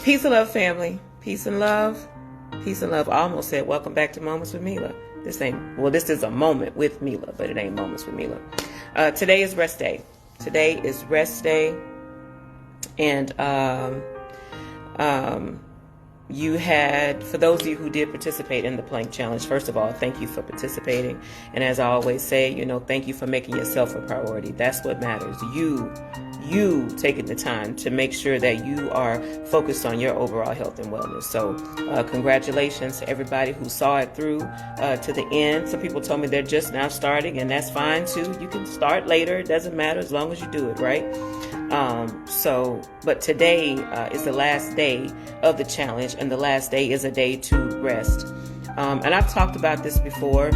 Peace and love, family. Peace and love. Peace and love. I almost said welcome back to Moments with Milah. This is a moment with Milah, but it ain't Moments with Milah. Today is rest day. Today is rest day. And you had, for those of you who did participate in the plank challenge, first of all, thank you for participating. And as I always say, thank you for making yourself a priority. That's what matters. You taking the time to make sure that you are focused on your overall health and wellness. So congratulations to everybody who saw it through to the end. Some people told me they're just now starting, and that's fine too. You can start later. It doesn't matter as long as you do it, right? But today is the last day of the challenge, and the last day is a day to rest. And I've talked about this before,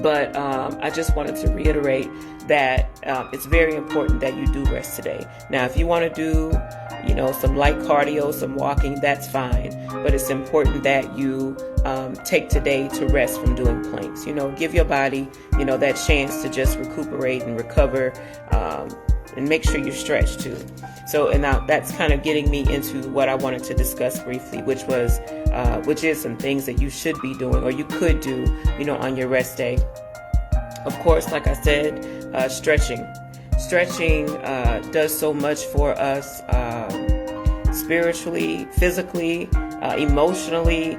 but I just wanted to reiterate that it's very important that you do rest today. Now, if you want to do, some light cardio, some walking, that's fine. But it's important that you take today to rest from doing planks. Give your body, that chance to just recuperate and recover, and make sure you stretch too. So, and now that's kind of getting me into what I wanted to discuss briefly, which is some things that you should be doing or you could do, on your rest day. Of course, like I said, stretching. Stretching does so much for us spiritually, physically, emotionally.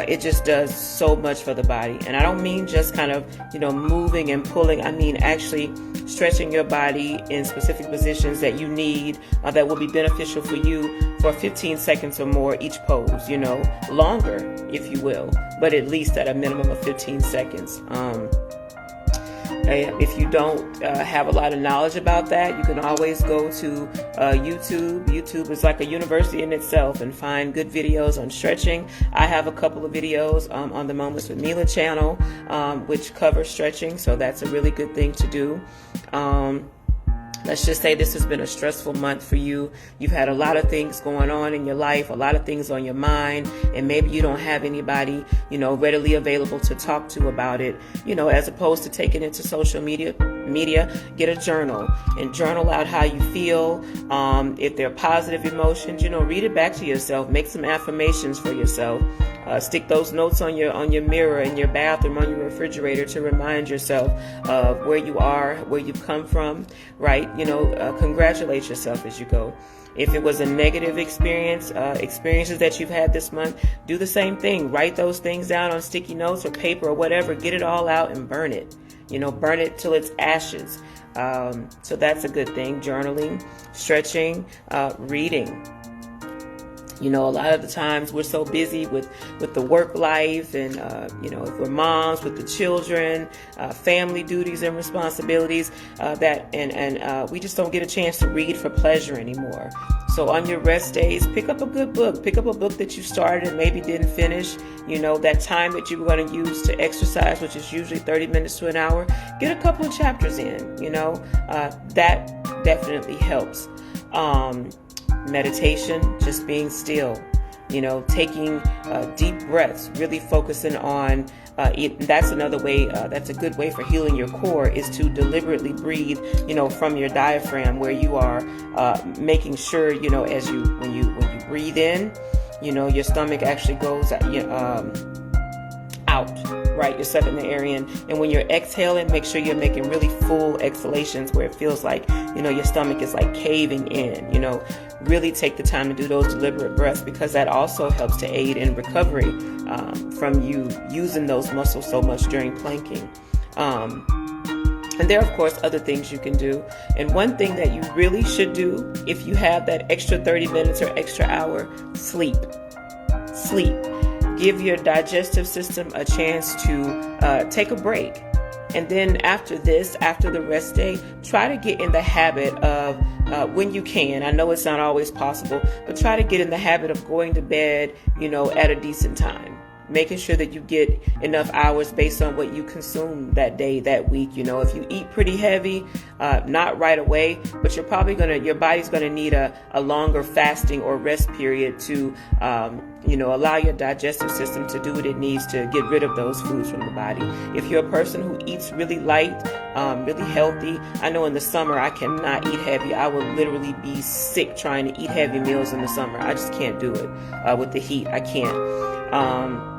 It just does so much for the body. And I don't mean just kind of, moving and pulling. I mean actually stretching your body in specific positions that you need, that will be beneficial for you for 15 seconds or more each pose, longer, if you will, but at least at a minimum of 15 seconds. If you don't have a lot of knowledge about that, you can always go to YouTube. YouTube is like a university in itself, and find good videos on stretching. I have a couple of videos on the Moments with Milah channel, which cover stretching, so that's a really good thing to do. Let's just say this has been a stressful month for you. You've had a lot of things going on in your life, a lot of things on your mind, and maybe you don't have anybody, readily available to talk to about it. As opposed to taking it to social media, get a journal and journal out how you feel. If they're positive emotions, read it back to yourself, make some affirmations for yourself. Stick those notes on your mirror in your bathroom, on your refrigerator, to remind yourself of where you are, where you've come from, right? Congratulate yourself as you go. If it was a negative experiences that you've had this month, do the same thing. Write those things down on sticky notes or paper or whatever. Get it all out and burn it. Burn it till it's ashes. So that's a good thing. Journaling, stretching, reading. A lot of the times we're so busy with the work life and, if we're moms, with the children, family duties and responsibilities, we just don't get a chance to read for pleasure anymore. So on your rest days, pick up a good book. Pick up a book that you started and maybe didn't finish. That time that you were going to use to exercise, which is usually 30 minutes to an hour, get a couple of chapters in. That definitely helps. Meditation, just being still, taking deep breaths, really focusing on it. That's another way, that's a good way for healing your core, is to deliberately breathe, from your diaphragm, where you are making sure, when you breathe in, your stomach actually goes out, right? You're sucking the air in. And when you're exhaling, make sure you're making really full exhalations where it feels like, your stomach is like caving in, really take the time to do those deliberate breaths, because that also helps to aid in recovery from you using those muscles so much during planking. And there are, of course, other things you can do. And one thing that you really should do, if you have that extra 30 minutes or extra hour, sleep. Give your digestive system a chance to take a break. And then after the rest day, try to get in the habit of, when you can, I know it's not always possible, but try to get in the habit of going to bed, at a decent time, making sure that you get enough hours based on what you consume that day, that week. You know, if you eat pretty heavy, not right away, but your body's gonna need a longer fasting or rest period to allow your digestive system to do what it needs to get rid of those foods from the body. If you're a person who eats really light, really healthy, I know in the summer I cannot eat heavy. I will literally be sick trying to eat heavy meals in the summer. I just can't do it with the heat. I can't.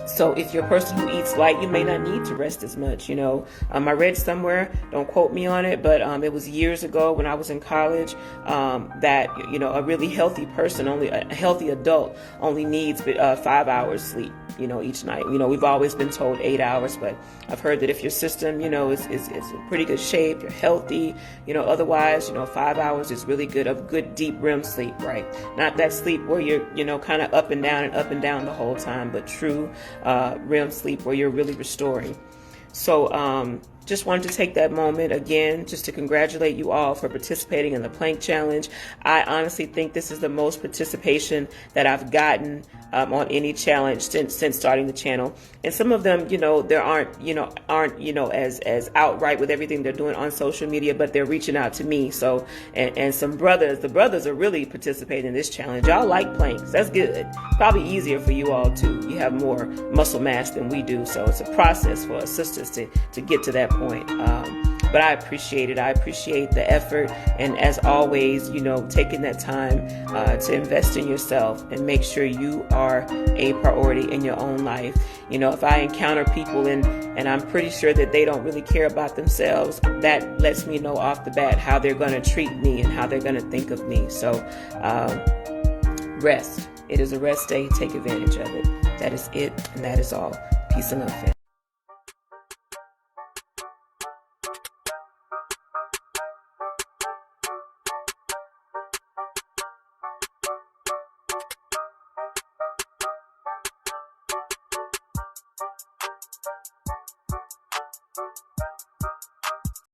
So if you're a person who eats light, you may not need to rest as much. I read somewhere, don't quote me on it, but it was years ago when I was in college, that a really healthy person, only a healthy adult, only needs 5 hours sleep, each night. We've always been told 8 hours, but I've heard that if your system, is in pretty good shape, you're healthy, otherwise, 5 hours is really good, of good deep REM sleep, right? Not that sleep where you're, kind of up and down the whole time, but true REM sleep where you're really restoring. So just wanted to take that moment again just to congratulate you all for participating in the plank challenge. I honestly think this is the most participation that I've gotten on any challenge since starting the channel. And some of them, there aren't as outright with everything they're doing on social media, but they're reaching out to me. So and the brothers are really participating in this challenge. Y'all like planks. That's good. Probably easier for you all too. You have more muscle mass than we do. So it's a process for us sisters to get to that point. But I appreciate it. I appreciate the effort. And as always, taking that time to invest in yourself and make sure you are a priority in your own life. If I encounter people and I'm pretty sure that they don't really care about themselves, that lets me know off the bat how they're going to treat me and how they're going to think of me. So rest. It is a rest day. Take advantage of it. That is it. And that is all. Peace and love, family.